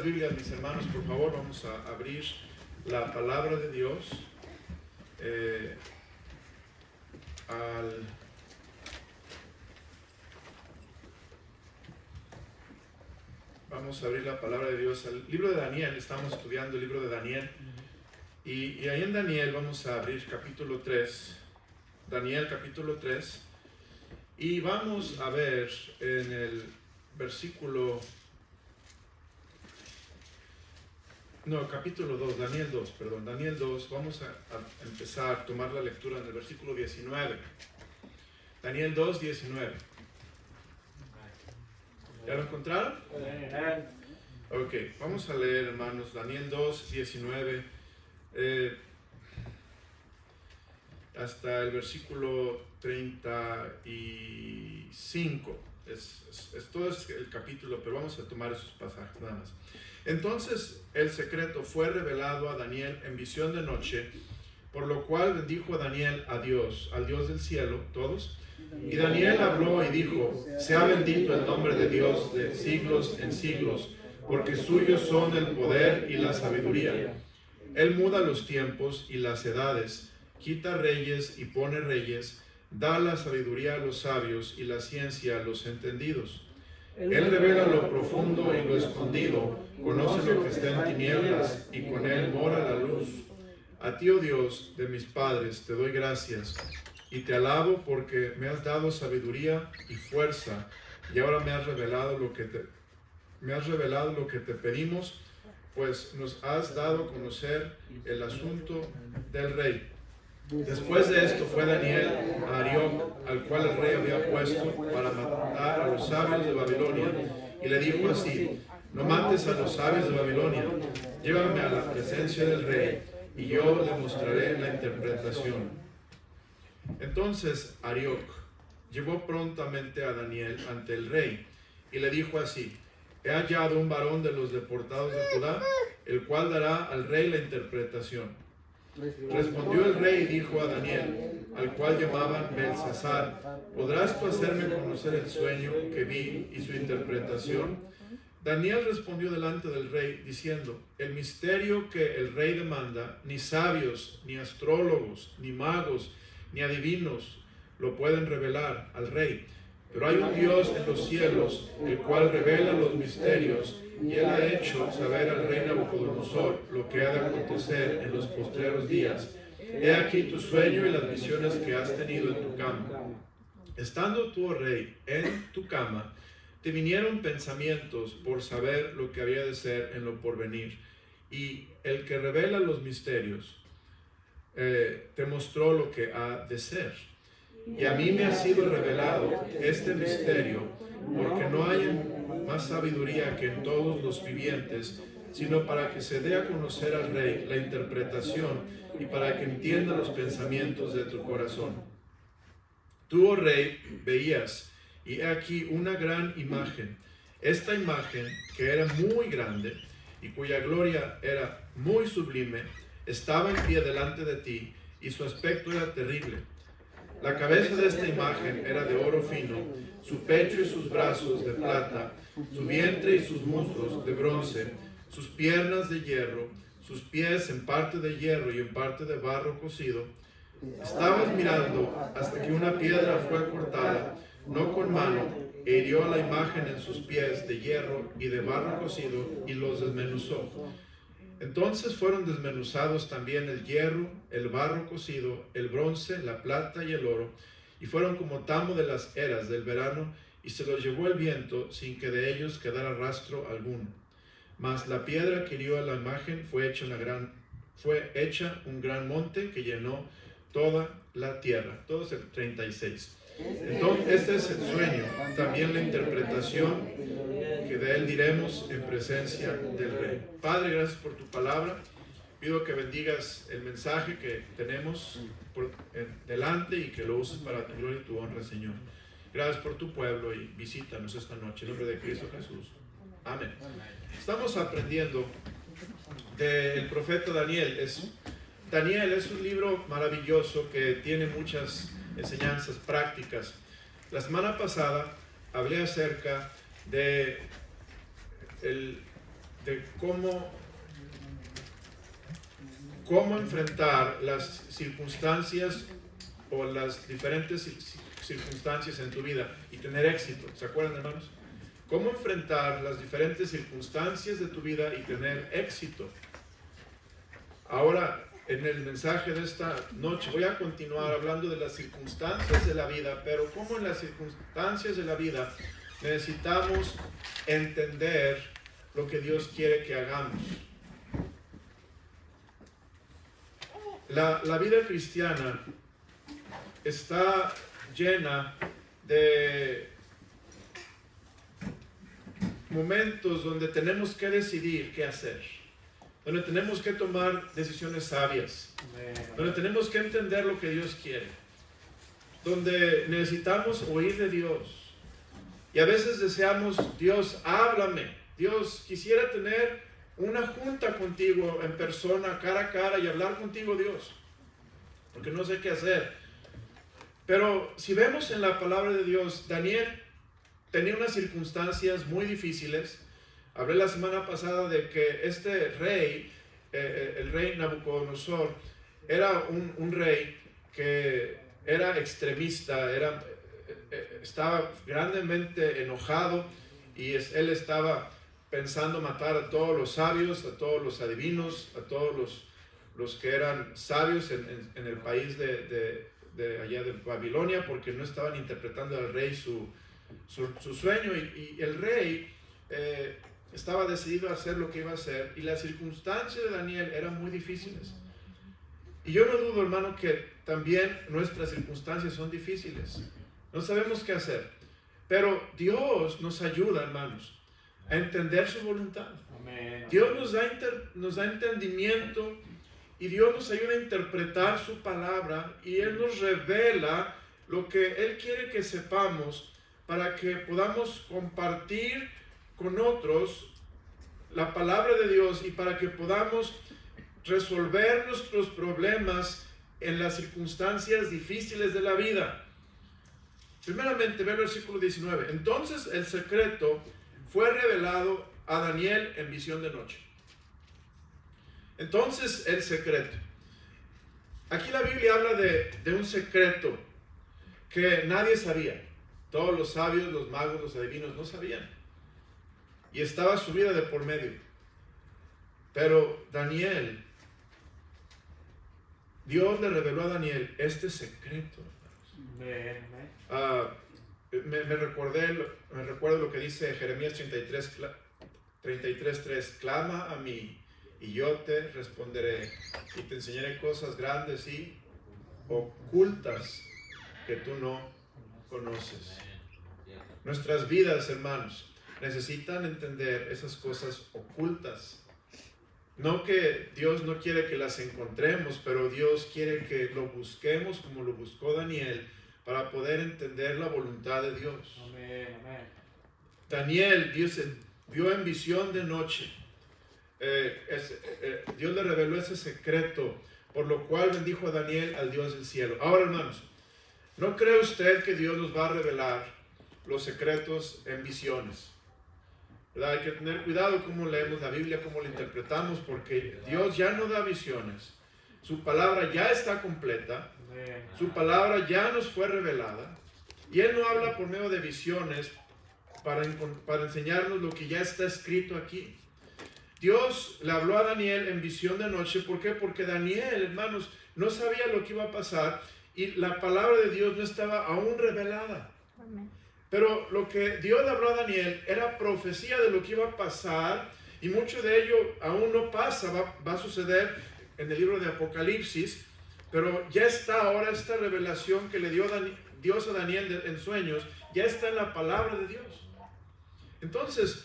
Biblia, mis hermanos, por favor, vamos a abrir la palabra de Dios vamos a abrir la palabra de Dios al libro de Daniel. Estamos estudiando el libro de Daniel y ahí en Daniel vamos a abrir capítulo 3, Daniel capítulo 3, y vamos a ver en el versículo capítulo 2, Daniel 2, perdón, Daniel 2, vamos a empezar a tomar la lectura en el versículo 19. Daniel 2, 19. ¿Ya lo encontraron? Ok, vamos a leer, hermanos, Daniel 2, 19, hasta el versículo 35. Todo es el capítulo, pero vamos a tomar esos pasajes nada más. Entonces el secreto fue revelado a Daniel en visión de noche, por lo cual bendijo a Daniel a Dios, al Dios del cielo, todos. Y Daniel habló y dijo: sea bendito el nombre de Dios de siglos en siglos, porque suyos son el poder y la sabiduría. Él muda los tiempos y las edades, quita reyes y pone reyes, da la sabiduría a los sabios y la ciencia a los entendidos. Él revela lo profundo y lo escondido, conoce lo que está en tinieblas, y con él mora la luz. A ti, oh Dios de mis padres, te doy gracias, y te alabo porque me has dado sabiduría y fuerza, y ahora me has revelado lo que te pedimos, pues nos has dado a conocer el asunto del rey. Después de esto fue Daniel a Arioc, al cual el rey había puesto para matar a los sabios de Babilonia, y le dijo así: no mates a los sabios de Babilonia, llévame a la presencia del rey, y yo le mostraré la interpretación. Entonces Arioc llevó prontamente a Daniel ante el rey, y le dijo así: he hallado un varón de los deportados de Judá, el cual dará al rey la interpretación. Respondió el rey y dijo a Daniel, al cual llamaban Belsasar: ¿podrás tú hacerme conocer el sueño que vi y su interpretación? Daniel respondió delante del rey diciendo: el misterio que el rey demanda, ni sabios, ni astrólogos, ni magos, ni adivinos lo pueden revelar al rey. Pero hay un Dios en los cielos, el cual revela los misterios, y él ha hecho saber al rey Nabucodonosor lo que ha de acontecer en los postreros días. He aquí tu sueño y las visiones que has tenido en tu cama. Estando tú, oh rey, en tu cama, te vinieron pensamientos por saber lo que había de ser en lo porvenir, y el que revela los misterios te mostró lo que ha de ser. Y a mí me ha sido revelado este misterio, porque no hay más sabiduría que en todos los vivientes, sino para que se dé a conocer al rey la interpretación y para que entienda los pensamientos de tu corazón. Tú, oh rey, veías, y he aquí una gran imagen. Esta imagen, que era muy grande y cuya gloria era muy sublime, estaba en pie delante de ti, y su aspecto era terrible. La cabeza de esta imagen era de oro fino, su pecho y sus brazos de plata, su vientre y sus muslos de bronce, sus piernas de hierro, sus pies en parte de hierro y en parte de barro cocido. Estabas mirando hasta que una piedra fue cortada, no con mano, e hirió a la imagen en sus pies de hierro y de barro cocido, y los desmenuzó. Entonces fueron desmenuzados también el hierro, el barro cocido, el bronce, la plata y el oro, y fueron como tamo de las eras del verano, y se los llevó el viento sin que de ellos quedara rastro alguno. Mas la piedra que hirió a la imagen fue hecha un gran monte que llenó toda la tierra. Todo es el 36. Entonces, este es el sueño, también la interpretación que de él diremos en presencia del rey. Padre, gracias por tu palabra. Pido que bendigas el mensaje que tenemos delante y que lo uses para tu gloria y tu honra, Señor. Gracias por tu pueblo y visítanos esta noche. En nombre de Cristo Jesús. Amén. Estamos aprendiendo del profeta Daniel. Daniel es un libro maravilloso que tiene muchas enseñanzas prácticas. La semana pasada hablé acerca de de cómo enfrentar las circunstancias o las diferentes circunstancias en tu vida y tener éxito. ¿Se acuerdan, hermanos? Cómo enfrentar las diferentes circunstancias de tu vida y tener éxito. Ahora, en el mensaje de esta noche voy a continuar hablando de las circunstancias de la vida, pero cómo en las circunstancias de la vida necesitamos entender lo que Dios quiere que hagamos. La vida cristiana está llena de momentos donde tenemos que decidir qué hacer, donde tenemos que tomar decisiones sabias, donde tenemos que entender lo que Dios quiere, donde necesitamos oír de Dios. Y a veces deseamos, Dios, háblame. Dios, quisiera tener una junta contigo en persona, cara a cara, y hablar contigo, Dios, porque no sé qué hacer. Pero si vemos en la palabra de Dios, Daniel tenía unas circunstancias muy difíciles. Hablé la semana pasada de que este rey, el rey Nabucodonosor, era un rey que era extremista, estaba grandemente enojado y él estaba pensando matar a todos los sabios, a todos los adivinos, a todos los que eran sabios en el país de allá de Babilonia, porque no estaban interpretando al rey su sueño, y el rey estaba decidido a hacer lo que iba a hacer, y las circunstancias de Daniel eran muy difíciles. Y yo no dudo, hermano, que también nuestras circunstancias son difíciles. No sabemos qué hacer, pero Dios nos ayuda, hermanos, a entender su voluntad. Amén. Dios nos da entendimiento, y Dios nos ayuda a interpretar su palabra, y Él nos revela lo que Él quiere que sepamos para que podamos compartir con otros la palabra de Dios y para que podamos resolver nuestros problemas en las circunstancias difíciles de la vida. Primeramente, ve el versículo 19. Entonces el secreto fue revelado a Daniel en visión de noche. Entonces el secreto. Aquí la Biblia habla de un secreto que nadie sabía. Todos los sabios, los magos, los adivinos no sabían. Y estaba su vida de por medio. Pero Daniel, Dios le reveló a Daniel este secreto. Me recuerdo lo que dice Jeremías 33:3. Clama a mí y yo te responderé y te enseñaré cosas grandes y ocultas que tú no conoces. Nuestras vidas, hermanos, necesitan entender esas cosas ocultas. No que Dios no quiere que las encontremos, pero Dios quiere que lo busquemos como lo buscó Daniel para poder entender la voluntad de Dios. Amén, amén. Daniel vio en visión de noche. Dios le reveló ese secreto, por lo cual bendijo a Daniel al Dios del cielo. Ahora, hermanos, ¿no cree usted que Dios nos va a revelar los secretos en visiones? ¿Verdad? Hay que tener cuidado cómo leemos la Biblia, cómo la interpretamos, porque Dios ya no da visiones. Su palabra ya está completa, su palabra ya nos fue revelada, y Él no habla por medio de visiones para enseñarnos lo que ya está escrito aquí. Dios le habló a Daniel en visión de noche. ¿Por qué? Porque Daniel, hermanos, no sabía lo que iba a pasar y la palabra de Dios no estaba aún revelada. Amén. Pero lo que Dios le habló a Daniel era profecía de lo que iba a pasar, y mucho de ello aún no pasa, va a suceder en el libro de Apocalipsis, pero ya está ahora esta revelación que le dio Dios a Daniel en sueños, ya está en la palabra de Dios. Entonces,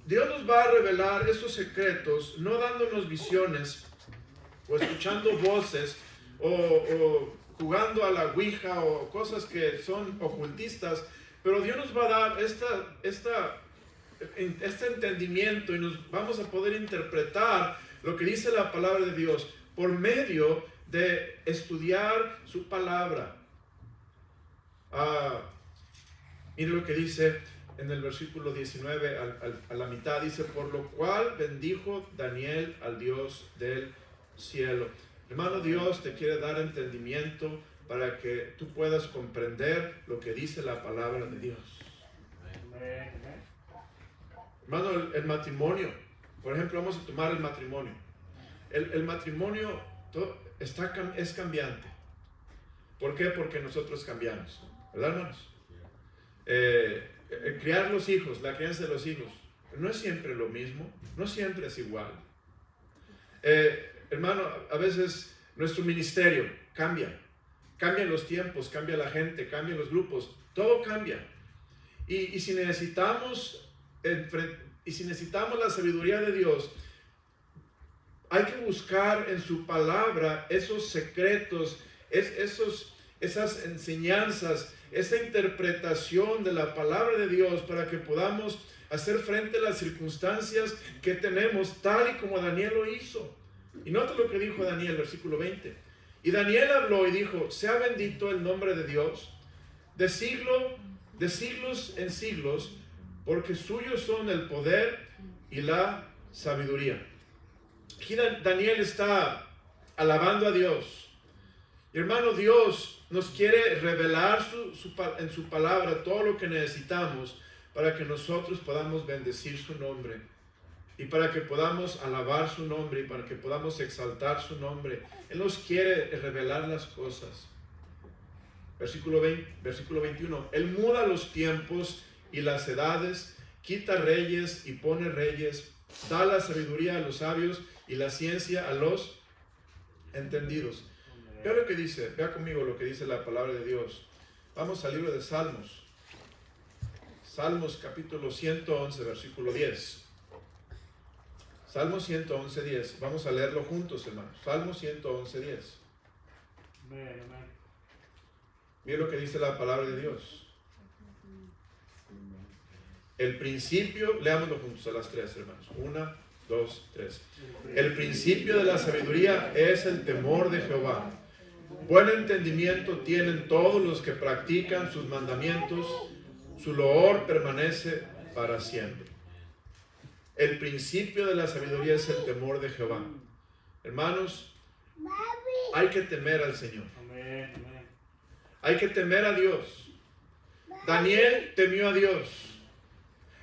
Dios nos va a revelar esos secretos, no dándonos visiones, o escuchando voces, o jugando a la ouija, o cosas que son ocultistas, pero Dios nos va a dar este entendimiento, y nos vamos a poder interpretar lo que dice la palabra de Dios por medio de estudiar su palabra. Mire lo que dice en el versículo 19 a la mitad, dice, por lo cual bendijo Daniel al Dios del cielo. Hermano, Dios te quiere dar entendimiento para que tú puedas comprender lo que dice la palabra de Dios. Hermano, el matrimonio, por ejemplo, vamos a tomar el matrimonio. El matrimonio es cambiante. ¿Por qué? Porque nosotros cambiamos, ¿verdad, hermanos? Criar los hijos, la crianza de los hijos, no es siempre lo mismo, no siempre es igual. Hermano, a veces nuestro ministerio cambian los tiempos, cambia la gente, cambian los grupos, todo cambia. Y si necesitamos la sabiduría de Dios, hay que buscar en su palabra esos secretos, esas enseñanzas, esa interpretación de la palabra de Dios para que podamos hacer frente a las circunstancias que tenemos, tal y como Daniel lo hizo. Y nota lo que dijo Daniel, versículo 20. Y Daniel habló y dijo, sea bendito el nombre de Dios, de siglos en siglos, porque suyos son el poder y la sabiduría. Aquí Daniel está alabando a Dios. Y hermano, Dios nos quiere revelar en su palabra todo lo que necesitamos para que nosotros podamos bendecir su nombre y para que podamos alabar su nombre y para que podamos exaltar su nombre. Él nos quiere revelar las cosas. Versículo 21. Él muda los tiempos y las edades, quita reyes y pone reyes, da la sabiduría a los sabios y la ciencia a los entendidos. Vea lo que dice, vea conmigo lo que dice la palabra de Dios. Vamos al libro de Salmos. Salmos capítulo 111, versículo 10. Salmos 111, 10. Vamos a leerlo juntos, hermanos. Salmos 111, 10. Mira lo que dice la palabra de Dios. El principio, leámoslo juntos a las 3, hermanos. 1, 2, 3. El principio de la sabiduría es el temor de Jehová. Buen entendimiento tienen todos los que practican sus mandamientos. Su loor permanece para siempre. El principio de la sabiduría es el temor de Jehová. Hermanos, hay que temer al Señor. Hay que temer a Dios. Daniel temió a Dios.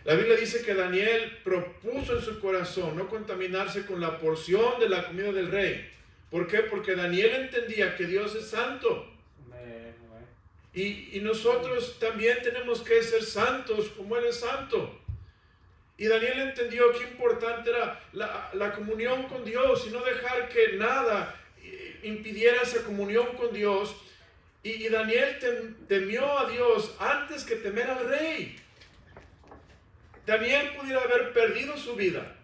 La Biblia dice que Daniel propuso en su corazón no contaminarse con la porción de la comida del rey. ¿Por qué? Porque Daniel entendía que Dios es santo. Y nosotros también tenemos que ser santos como Él es santo. Y Daniel entendió qué importante era la comunión con Dios y no dejar que nada impidiera esa comunión con Dios. Y Daniel temió a Dios antes que temer al rey. Daniel pudiera haber perdido su vida.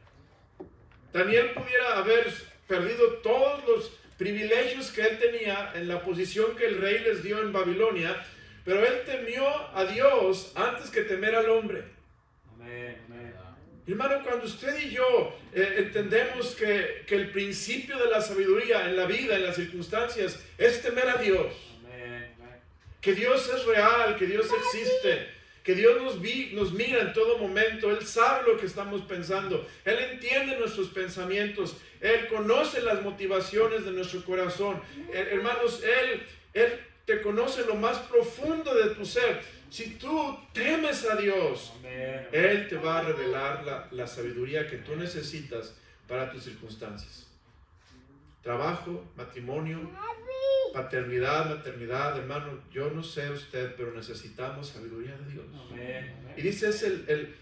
Daniel pudiera haber perdido todos los privilegios que él tenía en la posición que el rey les dio en Babilonia, pero él temió a Dios antes que temer al hombre. Amén. Hermano, cuando usted y yo entendemos que el principio de la sabiduría en la vida, en las circunstancias, es temer a Dios. Amén. Que Dios es real, que Dios existe, que Dios nos mira en todo momento. Él sabe lo que estamos pensando. Él entiende nuestros pensamientos. Él conoce las motivaciones de nuestro corazón. Hermanos, Él te conoce lo más profundo de tu ser. Si tú temes a Dios, amén, Él te va a revelar la sabiduría que tú necesitas para tus circunstancias. Trabajo, matrimonio, paternidad, maternidad, hermano, yo no sé usted, pero necesitamos sabiduría de Dios. Amén. Y dice,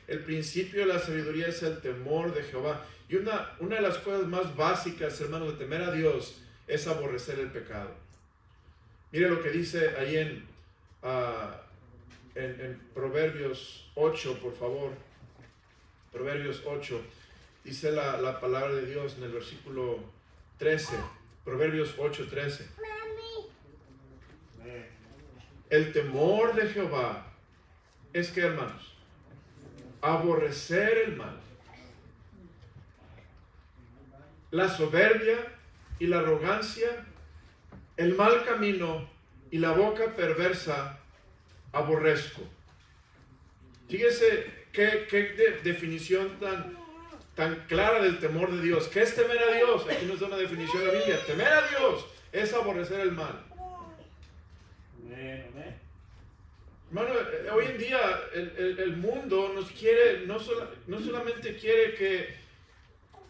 el principio de la sabiduría es el temor de Jehová. Y una de las cosas más básicas, hermano, de temer a Dios es aborrecer el pecado. Mire lo que dice ahí en Proverbios 8, por favor. Proverbios 8. Dice la palabra de Dios en el versículo 13. Proverbios 8, 13. El temor de Jehová es que, hermanos, aborrecer el mal, la soberbia y la arrogancia, el mal camino y la boca perversa, aborrezco. Fíjese qué definición tan clara del temor de Dios. ¿Qué es temer a Dios? Aquí nos da una definición de la Biblia. Temer a Dios es aborrecer el mal. Hermano, hoy en día el mundo nos quiere, no solamente quiere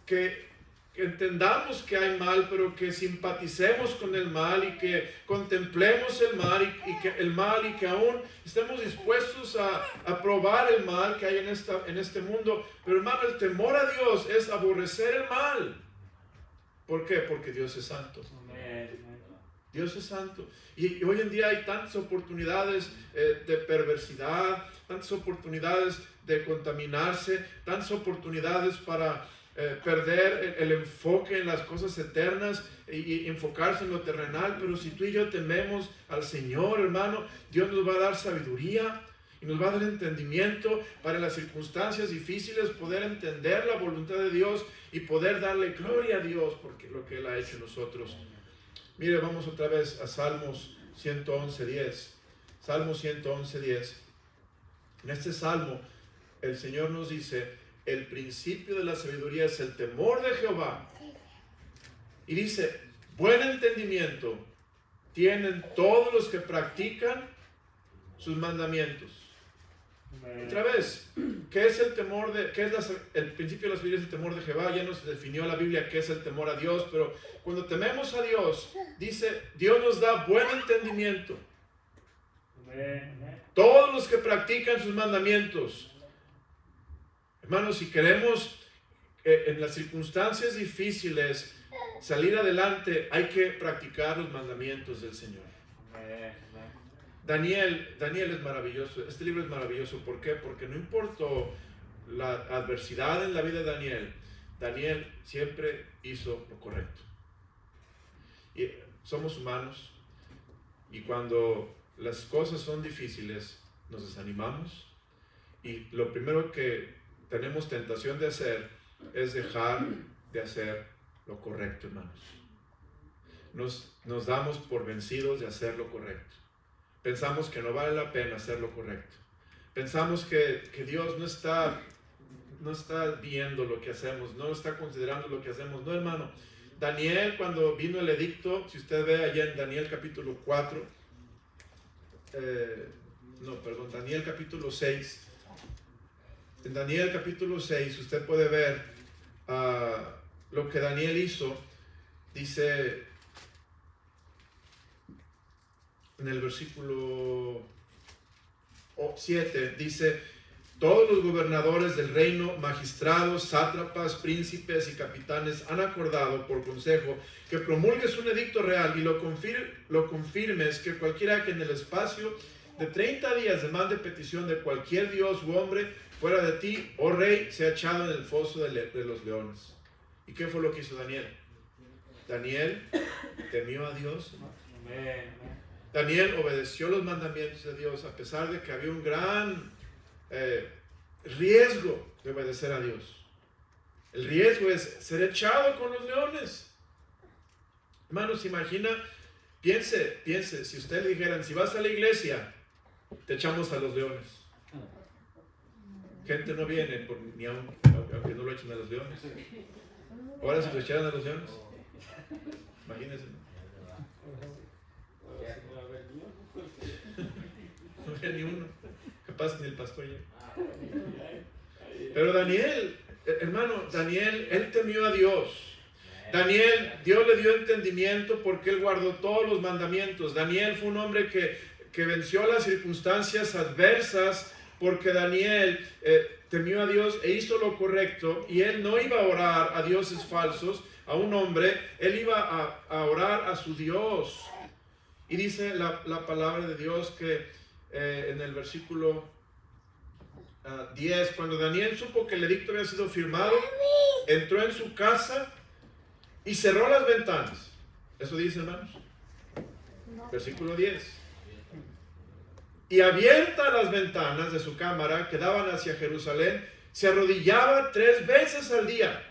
que entendamos que hay mal, pero que simpaticemos con el mal y que contemplemos el mal y que aún estemos dispuestos a probar el mal que hay en este mundo. Pero hermano, el temor a Dios es aborrecer el mal. ¿Por qué? Porque Dios es santo. Dios es santo. Y hoy en día hay tantas oportunidades de perversidad, tantas oportunidades de contaminarse, tantas oportunidades para perder el enfoque en las cosas eternas y enfocarse en lo terrenal. Pero si tú y yo tememos al Señor, hermano, Dios nos va a dar sabiduría y nos va a dar entendimiento para en las circunstancias difíciles poder entender la voluntad de Dios y poder darle gloria a Dios por lo que Él ha hecho en nosotros. Mire, vamos otra vez a Salmos 111:10. Salmos 111:10. En este salmo, el Señor nos dice: el principio de la sabiduría es el temor de Jehová. Y dice: buen entendimiento tienen todos los que practican sus mandamientos. Otra vez, ¿qué es el temor el principio de la sabiduría? Es el temor de Jehová. Ya nos definió la Biblia qué es el temor a Dios, pero cuando tememos a Dios, dice, Dios nos da buen entendimiento. Todos los que practican sus mandamientos. Hermanos, si queremos en las circunstancias difíciles salir adelante, hay que practicar los mandamientos del Señor. Daniel es maravilloso. Este libro es maravilloso. ¿Por qué? Porque no importó la adversidad en la vida de Daniel siempre hizo lo correcto. Y somos humanos, y cuando las cosas son difíciles, nos desanimamos, y lo primero que tenemos tentación de hacer es dejar de hacer lo correcto, hermanos. Nos damos por vencidos de hacer lo correcto. Pensamos que no vale la pena hacer lo correcto. Pensamos que Dios no está viendo lo que hacemos, no está considerando lo que hacemos. No, hermano. Daniel, cuando vino el edicto, si usted ve allá en Daniel capítulo 4, Daniel capítulo 6. En Daniel capítulo 6 usted puede ver lo que Daniel hizo. Dice en el versículo 7, dice: todos los gobernadores del reino, magistrados, sátrapas, príncipes y capitanes han acordado por consejo que promulgues un edicto real y lo confirmes, que cualquiera que en el espacio de 30 días demande petición de cualquier dios u hombre fuera de ti, oh rey, sea echado en el foso de los leones. ¿Y qué fue lo que hizo Daniel? Daniel temió a Dios. Daniel obedeció los mandamientos de Dios a pesar de que había un gran riesgo de obedecer a Dios. El riesgo es ser echado con los leones. Hermanos, imagina, piense, si usted le dijeran: si vas a la iglesia, te echamos a los leones. Gente no viene aunque no lo echen a los leones. Ahora, si lo echaran a los leones, imagínense. No había ni uno, capaz ni el pastor ya. Pero Daniel, hermano, él temió a Dios. Dios le dio entendimiento porque él guardó todos los mandamientos. Daniel fue un hombre que venció las circunstancias adversas porque Daniel temió a Dios e hizo lo correcto, y él no iba a orar a dioses falsos, a un hombre. Él iba a orar a su Dios. Y dice la palabra de Dios que en el versículo 10, cuando Daniel supo que el edicto había sido firmado, entró en su casa y cerró las ventanas. Eso dice, hermanos. Versículo 10. Y abiertas las ventanas de su cámara que daban hacia Jerusalén, se arrodillaba 3 veces al día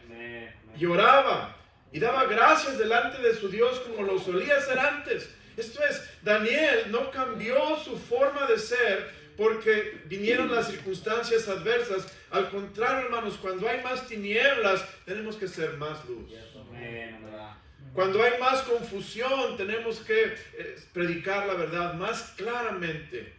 y oraba y daba gracias delante de su Dios como lo solía hacer antes. Esto es, Daniel no cambió su forma de ser porque vinieron las circunstancias adversas. Al contrario, hermanos, cuando hay más tinieblas, tenemos que ser más luz. Cuando hay más confusión, tenemos que predicar la verdad más claramente.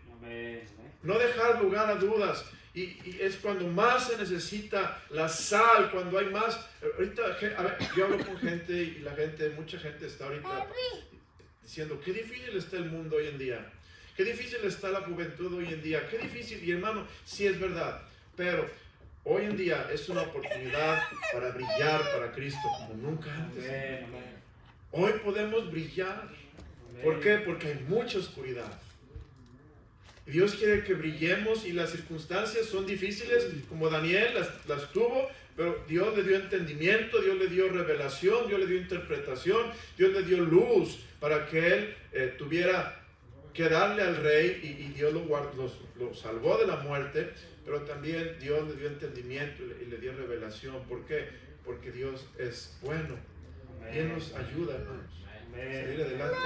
No dejar lugar a dudas. Y es cuando más se necesita la sal, cuando hay más. Ahorita, a ver, yo hablo con gente y mucha gente está ahorita diciendo, qué difícil está el mundo hoy en día. Qué difícil está la juventud hoy en día. Qué difícil. Y hermano, sí es verdad. Pero hoy en día es una oportunidad para brillar para Cristo como nunca antes. Hoy podemos brillar. ¿Por qué? Porque hay mucha oscuridad. Dios quiere que brillemos y las circunstancias son difíciles, como Daniel las tuvo, pero Dios le dio entendimiento, Dios le dio revelación, Dios le dio interpretación, Dios le dio luz para que él tuviera que darle al rey y Dios lo salvó de la muerte, pero también Dios le dio entendimiento y le dio revelación. ¿Por qué? Porque Dios es bueno y Él nos ayuda, hermanos, a salir adelante.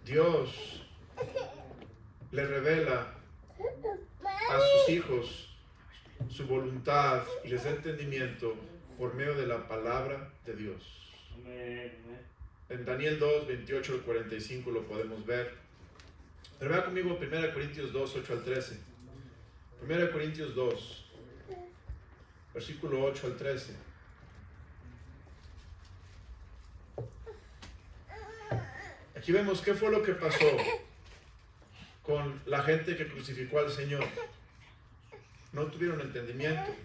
Dios le revela a sus hijos su voluntad y les da entendimiento por medio de la palabra de Dios. En Daniel 2, 28 al 45 lo podemos ver. Pero vea conmigo 1 Corintios 2, 8 al 13. 1 Corintios 2, versículo 8 al 13. Aquí vemos qué fue lo que pasó con la gente que crucificó al Señor. No tuvieron entendimiento.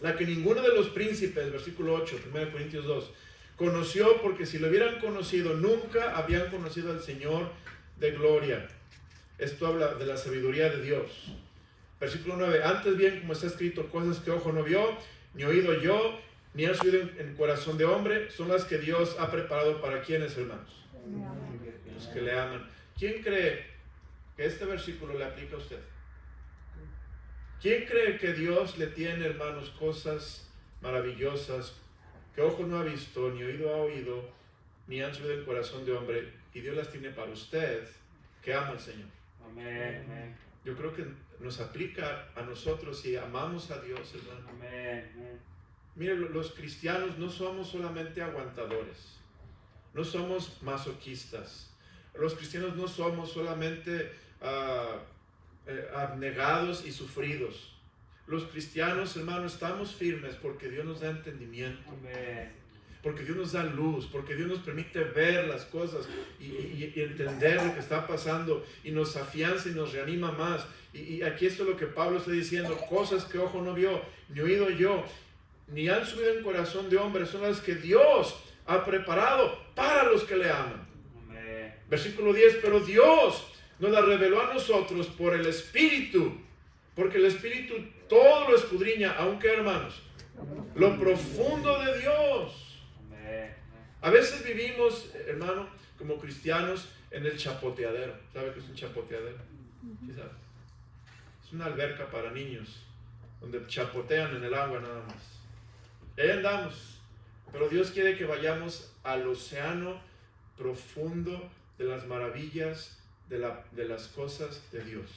La que ninguno de los príncipes, versículo 8, 1 Corintios 2, conoció, porque si lo hubieran conocido, nunca habían conocido al Señor de gloria. Esto habla de la sabiduría de Dios. Versículo 9, antes bien, como está escrito, cosas que ojo no vio, ni oído yo, ni han subido en corazón de hombre, son las que Dios ha preparado para quienes, hermanos. Los que le aman. ¿Quién cree que este versículo le aplica a usted? ¿Quién cree que Dios le tiene, hermanos, cosas maravillosas que ojo no ha visto, ni oído ha oído, ni han subido en corazón de hombre, y Dios las tiene para usted que ama al Señor? Amén. Yo creo que nos aplica a nosotros si amamos a Dios, hermano. Amén. Mire, los cristianos no somos solamente aguantadores. No somos masoquistas. Los cristianos no somos solamente abnegados y sufridos. Los cristianos, hermanos, estamos firmes porque Dios nos da entendimiento. Amén. Porque Dios nos da luz, porque Dios nos permite ver las cosas y entender lo que está pasando y nos afianza y nos reanima más. Y aquí esto es lo que Pablo está diciendo, cosas que ojo no vio, ni oído yo, ni han subido en corazón de hombre, son las que Dios ha preparado para los que le aman. Amén. Versículo 10, pero Dios nos la reveló a nosotros por el Espíritu, porque el Espíritu todo lo escudriña, aunque, hermanos, lo profundo de Dios. Amén. A veces vivimos, hermano, como cristianos en el chapoteadero. ¿Sabe qué es un chapoteadero? ¿Sí sabe? Es una alberca para niños, donde chapotean en el agua nada más. Y ahí andamos. Pero Dios quiere que vayamos al océano profundo de las maravillas de las cosas de Dios.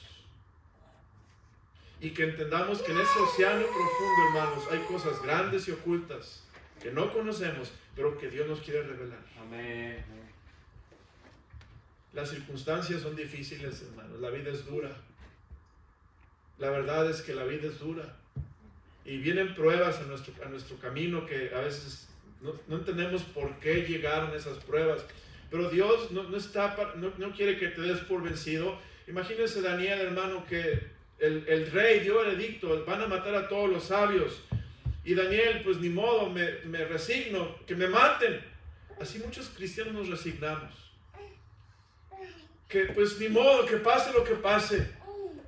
Y que entendamos que en ese océano profundo, hermanos, hay cosas grandes y ocultas que no conocemos, pero que Dios nos quiere revelar. Amén. Las circunstancias son difíciles, hermanos. La vida es dura. La verdad es que la vida es dura. Y vienen pruebas a nuestro camino que a veces no entendemos por qué llegaron esas pruebas. Pero Dios no quiere que te des por vencido. Imagínense Daniel, hermano, que el rey dio el edicto, van a matar a todos los sabios. Y Daniel, pues ni modo, me resigno, que me maten. Así muchos cristianos nos resignamos. Que pues ni modo, que pase lo que pase.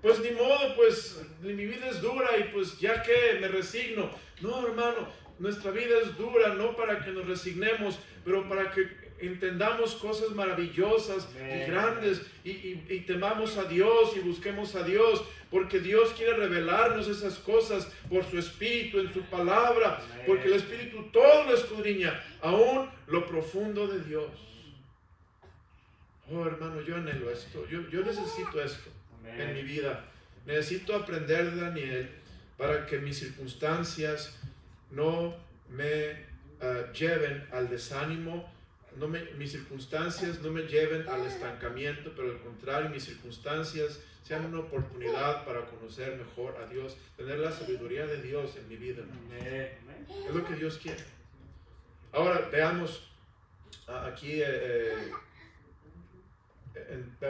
Pues ni modo, pues mi vida es dura y pues ya que me resigno. No, hermano, nuestra vida es dura, no para que nos resignemos, pero para que entendamos cosas maravillosas y grandes y temamos a Dios y busquemos a Dios, porque Dios quiere revelarnos esas cosas por su Espíritu, en su palabra, porque el Espíritu todo lo escudriña, aún lo profundo de Dios. oh hermano, yo anhelo esto, yo necesito esto en mi vida. Necesito aprender de Daniel para que mis circunstancias no me lleven al desánimo, mis circunstancias no me lleven al estancamiento, pero al contrario, mis circunstancias sean una oportunidad para conocer mejor a Dios, tener la sabiduría de Dios en mi vida. Es lo que Dios quiere. Ahora veamos aquí,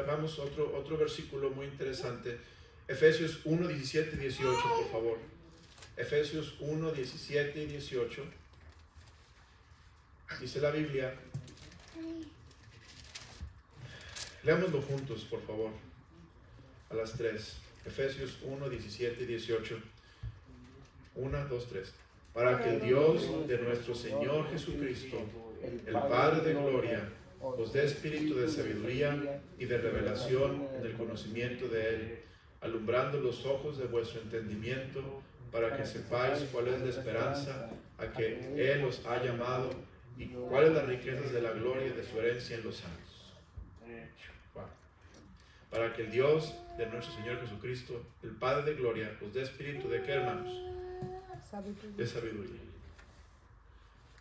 vamos otro versículo muy interesante. Efesios 1, 17 y 18, por favor. Efesios 1, 17 y 18. Dice la Biblia. Leámoslo juntos, por favor. A las 3. Efesios 1, 17 y 18. 1, 2, 3. Para que el Dios de nuestro Señor Jesucristo, el Padre de gloria, os dé espíritu de sabiduría y de revelación en el conocimiento de Él, alumbrando los ojos de vuestro entendimiento, para que sepáis cuál es la esperanza a que Él os ha llamado y cuáles las riquezas de la gloria de su herencia en los santos. Para que el Dios de nuestro Señor Jesucristo, el Padre de gloria, os dé espíritu de ¿qué, hermanos? De sabiduría.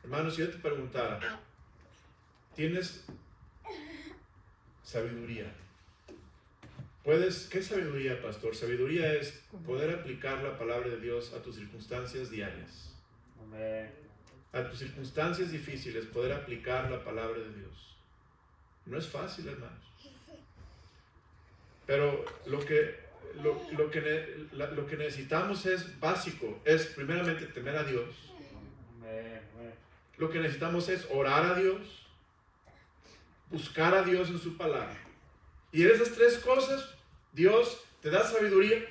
Hermanos, si yo te preguntara, ¿tienes sabiduría? ¿Qué es sabiduría, pastor? Sabiduría es poder aplicar la palabra de Dios a tus circunstancias diarias. A tus circunstancias difíciles, poder aplicar la palabra de Dios. No es fácil, hermanos. Pero lo que necesitamos es básico, es primeramente temer a Dios. Lo que necesitamos es orar a Dios, buscar a Dios en su palabra. Y en esas tres cosas, Dios te da sabiduría,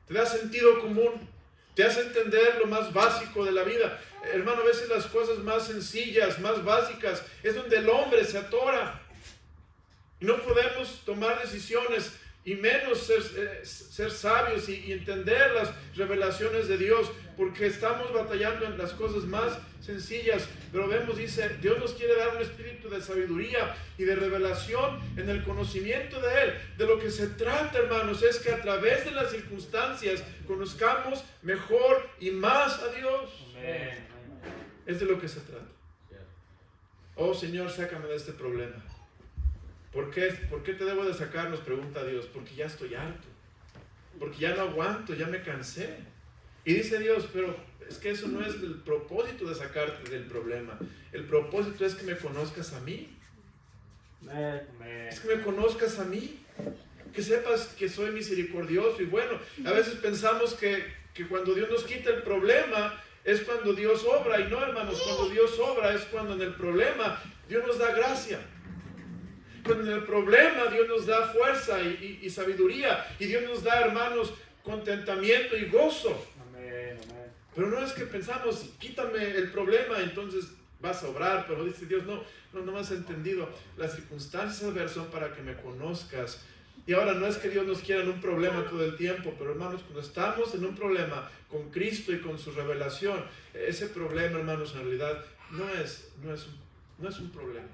te da sentido común, te hace entender lo más básico de la vida. Hermano, a veces las cosas más sencillas, más básicas, es donde el hombre se atora. Y no podemos tomar decisiones y menos ser sabios y entender las revelaciones de Dios, porque estamos batallando en las cosas más sencillas. Pero vemos, dice, Dios nos quiere dar un espíritu de sabiduría y de revelación en el conocimiento de Él. De lo que se trata, hermanos, es que a través de las circunstancias conozcamos mejor y más a Dios. Amén. Es de lo que se trata. Oh Señor, sácame de este problema. ¿Por qué te debo de sacar? Nos pregunta Dios. Porque ya estoy harto. Porque ya no aguanto, ya me cansé. Y dice Dios, pero es que eso no es el propósito de sacarte del problema. El propósito es que me conozcas a mí. Es que me conozcas a mí. Que sepas que soy misericordioso y bueno. A veces pensamos que cuando Dios nos quita el problema es cuando Dios obra. Y no, hermanos, cuando Dios obra es cuando en el problema Dios nos da gracia. Cuando en el problema Dios nos da fuerza y sabiduría. Y Dios nos da, hermanos, contentamiento y gozo. Amén, amén. Pero no es que pensamos, quítame el problema, entonces vas a obrar. Pero dice Dios, no me has entendido. Las circunstancias adversas son para que me conozcas. Y ahora no es que Dios nos quiera en un problema todo el tiempo, pero hermanos, cuando estamos en un problema con Cristo y con su revelación, ese problema, hermanos, en realidad no es un problema.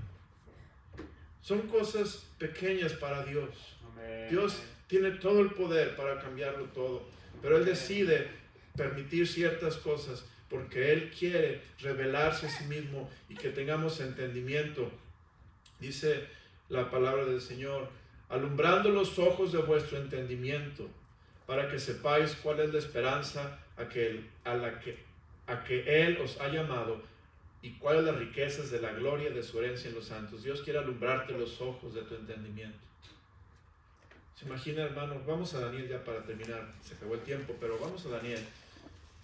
Son cosas pequeñas para Dios. Amén. Dios tiene todo el poder para cambiarlo todo, pero Él decide permitir ciertas cosas porque Él quiere revelarse a sí mismo y que tengamos entendimiento. Dice la palabra del Señor, alumbrando los ojos de vuestro entendimiento, para que sepáis cuál es la esperanza a que Él os ha llamado y cuáles las riquezas de la gloria de su herencia en los santos. Dios quiere alumbrarte los ojos de tu entendimiento. ¿Se imagina, hermano? Vamos a Daniel ya para terminar. Se acabó el tiempo, pero vamos a Daniel.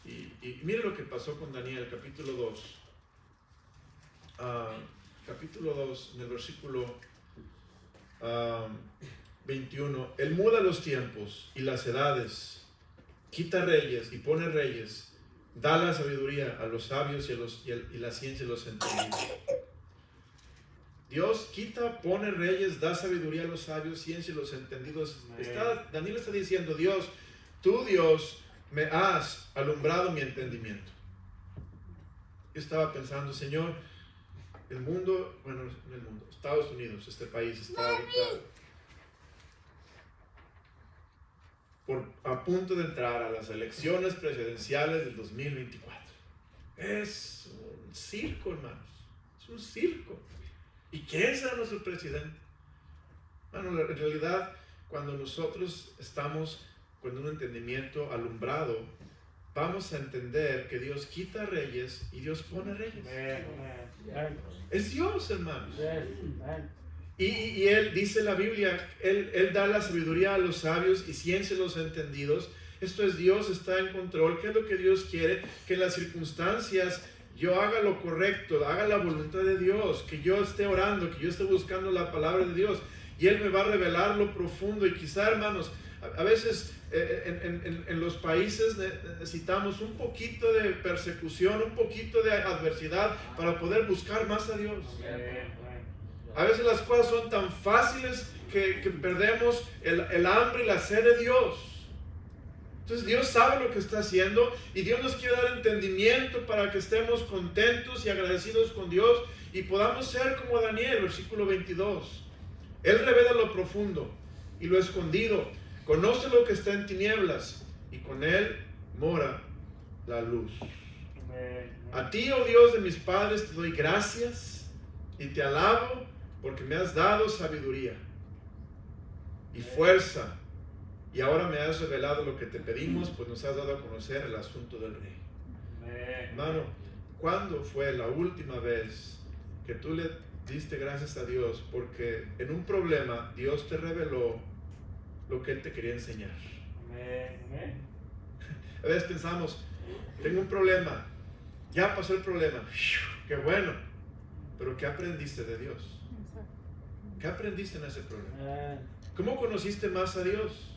Y mire lo que pasó con Daniel, capítulo 2. Capítulo 2, en el versículo 21. Él muda los tiempos y las edades, quita reyes y pone reyes, da la sabiduría a los sabios y la ciencia a los entendidos. Dios quita, pone reyes, da sabiduría a los sabios, ciencia a los entendidos. Daniel está diciendo, Dios, tú Dios me has alumbrado mi entendimiento. Yo estaba pensando, Señor, el mundo, bueno, no el mundo, Estados Unidos, este país está ahorita a punto de entrar a las elecciones presidenciales del 2024. Es un circo, hermanos. Es un circo. ¿Y quién será nuestro presidente? Bueno, en realidad, cuando nosotros estamos con un entendimiento alumbrado, vamos a entender que Dios quita reyes y Dios pone reyes. Es Dios, hermanos. Y Él dice en la Biblia, Él da la sabiduría a los sabios y ciencia a los entendidos. Esto es, Dios está en control. ¿Qué es lo que Dios quiere? Que en las circunstancias yo haga lo correcto, haga la voluntad de Dios, que yo esté orando, que yo esté buscando la palabra de Dios. Y Él me va a revelar lo profundo. Y quizá, hermanos, a veces en los países necesitamos un poquito de persecución, un poquito de adversidad para poder buscar más a Dios. A veces las cosas son tan fáciles que perdemos el hambre y la sed de Dios. Entonces Dios sabe lo que está haciendo y Dios nos quiere dar entendimiento para que estemos contentos y agradecidos con Dios y podamos ser como Daniel, versículo 22. Él revela lo profundo y lo escondido, conoce lo que está en tinieblas y con Él mora la luz. A ti, oh Dios de mis padres, te doy gracias y te alabo porque me has dado sabiduría y fuerza. Y ahora me has revelado lo que te pedimos, pues nos has dado a conocer el asunto del rey. Hermano, ¿cuándo fue la última vez que tú le diste gracias a Dios? Porque en un problema Dios te reveló lo que Él te quería enseñar. A veces pensamos, tengo un problema, ya pasó el problema, qué bueno, pero ¿qué aprendiste de Dios? ¿Qué aprendiste en ese problema? ¿Cómo conociste más a Dios?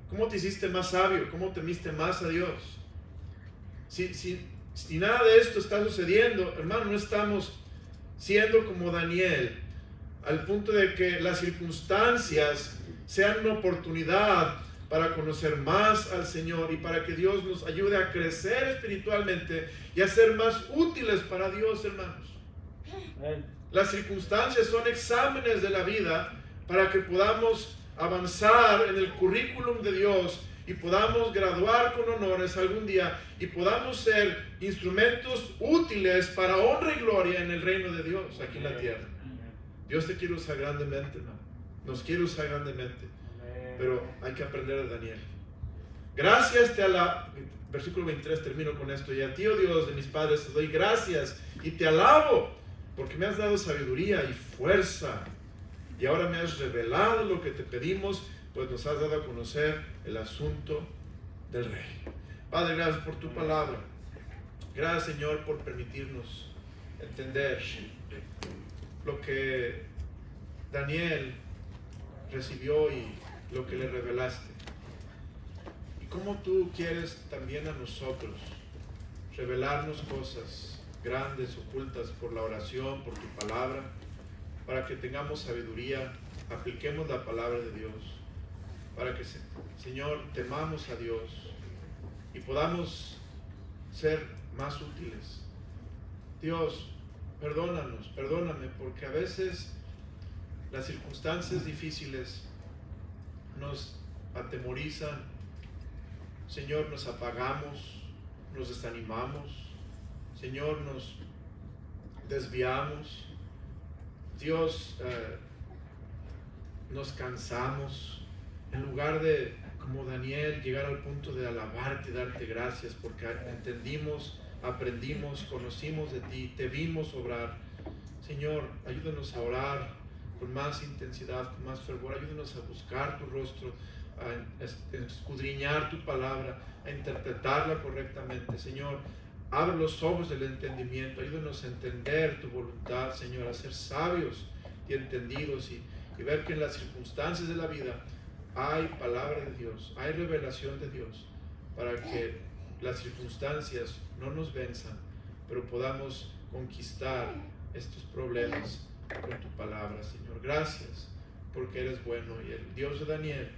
¿Cómo te hiciste más sabio? ¿Cómo temiste más a Dios? Si nada de esto está sucediendo, hermano, no estamos siendo como Daniel, al punto de que las circunstancias sean una oportunidad para conocer más al Señor y para que Dios nos ayude a crecer espiritualmente y a ser más útiles para Dios, hermanos. Las circunstancias son exámenes de la vida para que podamos avanzar en el currículum de Dios y podamos graduar con honores algún día y podamos ser instrumentos útiles para honra y gloria en el reino de Dios aquí en la tierra. Dios te quiere usar grandemente, hermano. Nos quiere usar grandemente, pero hay que aprender de Daniel. Gracias versículo 23, termino con esto. Y a ti, oh Dios de mis padres, te doy gracias y te alabo porque me has dado sabiduría y fuerza. Y ahora me has revelado lo que te pedimos, pues nos has dado a conocer el asunto del rey. Padre, gracias por tu palabra. Gracias, Señor, por permitirnos entender lo que Daniel recibió y lo que le revelaste. Y cómo tú quieres también a nosotros revelarnos cosas grandes, ocultas por la oración, por tu palabra, para que tengamos sabiduría, apliquemos la palabra de Dios, para que, Señor, temamos a Dios y podamos ser más útiles. Dios, perdóname, porque a veces las circunstancias difíciles nos atemorizan. Señor, nos apagamos, nos desanimamos. Señor, nos desviamos. Dios, nos cansamos en lugar de, como Daniel, llegar al punto de alabarte y darte gracias porque entendimos, aprendimos, conocimos de ti, te vimos obrar. Señor, ayúdanos a orar con más intensidad, con más fervor. Ayúdanos a buscar tu rostro, a escudriñar tu palabra, a interpretarla correctamente. Señor, abre los ojos del entendimiento, ayúdanos a entender tu voluntad, Señor, a ser sabios y entendidos y ver que en las circunstancias de la vida hay palabra de Dios, hay revelación de Dios, para que las circunstancias no nos venzan, pero podamos conquistar estos problemas con tu palabra, Señor. Gracias, porque eres bueno y el Dios de Daniel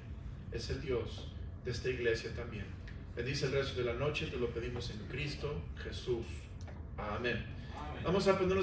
es el Dios de esta iglesia también. Bendice el resto de la noche, te lo pedimos en Cristo Jesús. Amén. Vamos a ponernos